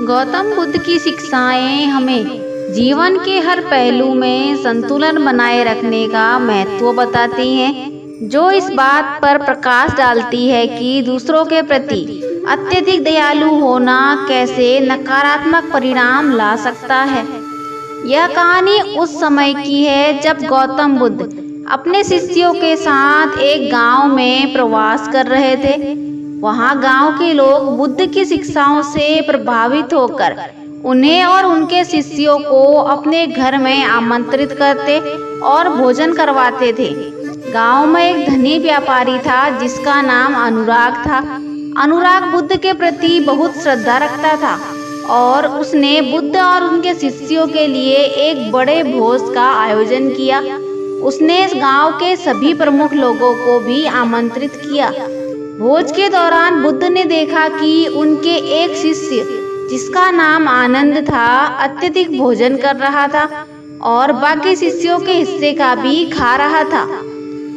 गौतम बुद्ध की शिक्षाएं हमें जीवन के हर पहलू में संतुलन बनाए रखने का महत्व बताती हैं, जो इस बात पर प्रकाश डालती है कि दूसरों के प्रति अत्यधिक दयालु होना कैसे नकारात्मक परिणाम ला सकता है। यह कहानी उस समय की है जब गौतम बुद्ध अपने शिष्यों के साथ एक गांव में प्रवास कर रहे थे। वहां गांव के लोग बुद्ध की शिक्षाओं से प्रभावित होकर उन्हें और उनके शिष्यों को अपने घर में आमंत्रित करते और भोजन करवाते थे। गांव में एक धनी व्यापारी था जिसका नाम अनुराग था। अनुराग बुद्ध के प्रति बहुत श्रद्धा रखता था और उसने बुद्ध और उनके शिष्यों के लिए एक बड़े भोज का आयोजन किया। उसने इस गांव के सभी प्रमुख लोगों को भी आमंत्रित किया। भोज के दौरान बुद्ध ने देखा कि उनके एक शिष्य जिसका नाम आनंद था अत्यधिक भोजन कर रहा था और बाकी शिष्यों के हिस्से का भी खा रहा था।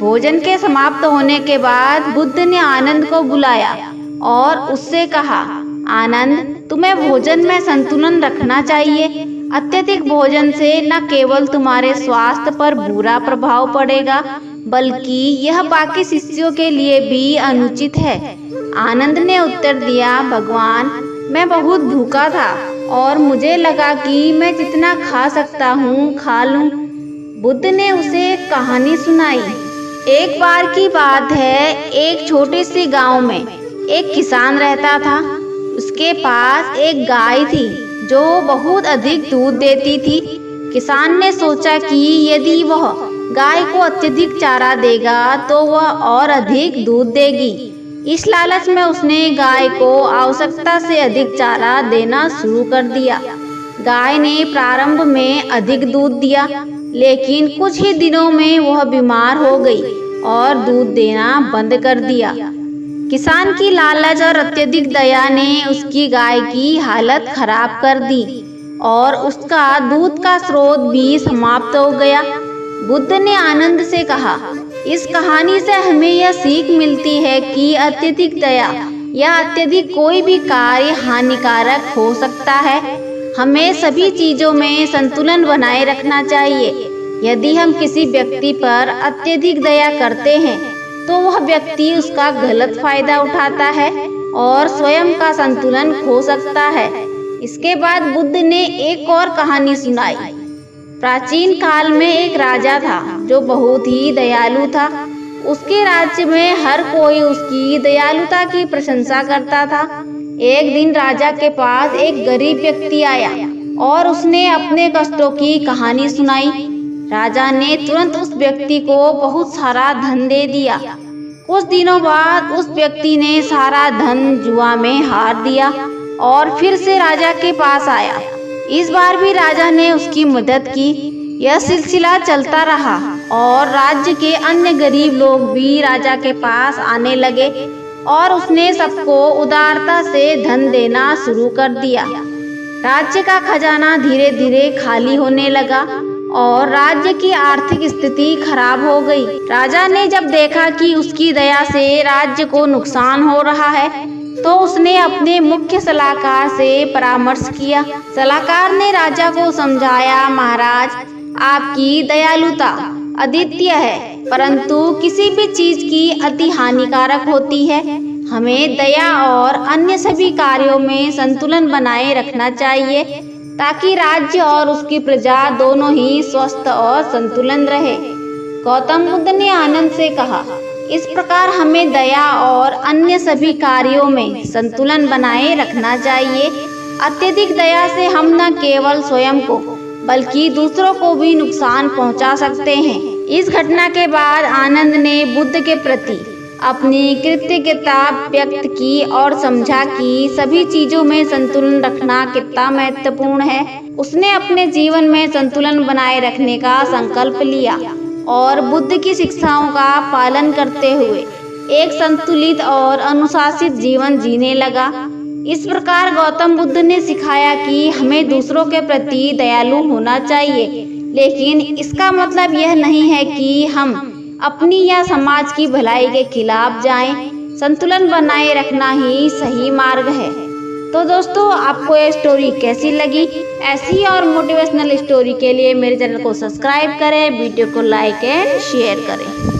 भोजन के समाप्त होने के बाद बुद्ध ने आनंद को बुलाया और उससे कहा, आनंद, तुम्हें भोजन में संतुलन रखना चाहिए। अत्यधिक भोजन से न केवल तुम्हारे स्वास्थ्य पर बुरा प्रभाव पड़ेगा बल्कि यह बाकी शिष्यों के लिए भी अनुचित है। आनंद ने उत्तर दिया, भगवान, मैं बहुत भूखा था और मुझे लगा कि मैं जितना खा सकता हूँ खा लूँ। बुद्ध ने उसे एक कहानी सुनाई। एक बार की बात है, एक छोटे से गांव में एक किसान रहता था। उसके पास एक गाय थी जो बहुत अधिक दूध देती थी। किसान ने सोचा कि यदि वह गाय को अत्यधिक चारा देगा तो वह और अधिक दूध देगी। इस लालच में उसने गाय को आवश्यकता से अधिक चारा देना शुरू कर दिया। गाय ने प्रारंभ में अधिक दूध दिया, लेकिन कुछ ही दिनों में वह बीमार हो गई और दूध देना बंद कर दिया। किसान की लालच और अत्यधिक दया ने उसकी गाय की हालत खराब कर दी और उसका दूध का स्रोत भी समाप्त हो गया। बुद्ध ने आनंद से कहा, इस कहानी से हमें यह सीख मिलती है कि अत्यधिक दया या अत्यधिक कोई भी कार्य हानिकारक हो सकता है। हमें सभी चीजों में संतुलन बनाए रखना चाहिए। यदि हम किसी व्यक्ति पर अत्यधिक दया करते हैं तो वह व्यक्ति उसका गलत फायदा उठाता है और स्वयं का संतुलन खो सकता है। इसके बाद बुद्ध ने एक और कहानी सुनाई। प्राचीन काल में एक राजा था जो बहुत ही दयालु था। उसके राज्य में हर कोई उसकी दयालुता की प्रशंसा करता था। एक दिन राजा के पास एक गरीब व्यक्ति आया और उसने अपने कष्टों की कहानी सुनाई। राजा ने तुरंत उस व्यक्ति को बहुत सारा धन दे दिया। कुछ दिनों बाद उस व्यक्ति ने सारा धन जुआ में हार दिया और फिर से राजा के पास आया। इस बार भी राजा ने उसकी मदद की। यह सिलसिला चलता रहा और राज्य के अन्य गरीब लोग भी राजा के पास आने लगे और उसने सबको उदारता से धन देना शुरू कर दिया। राज्य का खजाना धीरे धीरे खाली होने लगा और राज्य की आर्थिक स्थिति खराब हो गई। राजा ने जब देखा कि उसकी दया से राज्य को नुकसान हो रहा है तो उसने अपने मुख्य सलाहकार से परामर्श किया। सलाहकार ने राजा को समझाया, महाराज, आपकी दयालुता अद्वितीय है, परंतु किसी भी चीज की अति हानिकारक होती है। हमें दया और अन्य सभी कार्यों में संतुलन बनाए रखना चाहिए ताकि राज्य और उसकी प्रजा दोनों ही स्वस्थ और संतुलन रहे। गौतम बुद्ध ने आनंद से कहा, इस प्रकार हमें दया और अन्य सभी कार्यों में संतुलन बनाए रखना चाहिए। अत्यधिक दया से हम न केवल स्वयं को बल्कि दूसरों को भी नुकसान पहुंचा सकते हैं। इस घटना के बाद आनंद ने बुद्ध के प्रति अपनी कृतज्ञता व्यक्त की और समझा कि सभी चीजों में संतुलन रखना कितना महत्वपूर्ण है। उसने अपने जीवन में संतुलन बनाए रखने का संकल्प लिया और बुद्ध की शिक्षाओं का पालन करते हुए एक संतुलित और अनुशासित जीवन जीने लगा। इस प्रकार गौतम बुद्ध ने सिखाया कि हमें दूसरों के प्रति दयालु होना चाहिए, लेकिन इसका मतलब यह नहीं है कि हम अपनी या समाज की भलाई के खिलाफ जाएं। संतुलन बनाए रखना ही सही मार्ग है। तो दोस्तों आपको ये स्टोरी कैसी लगी? ऐसी और मोटिवेशनल स्टोरी के लिए मेरे चैनल को सब्सक्राइब करें, वीडियो को लाइक एंड शेयर करें।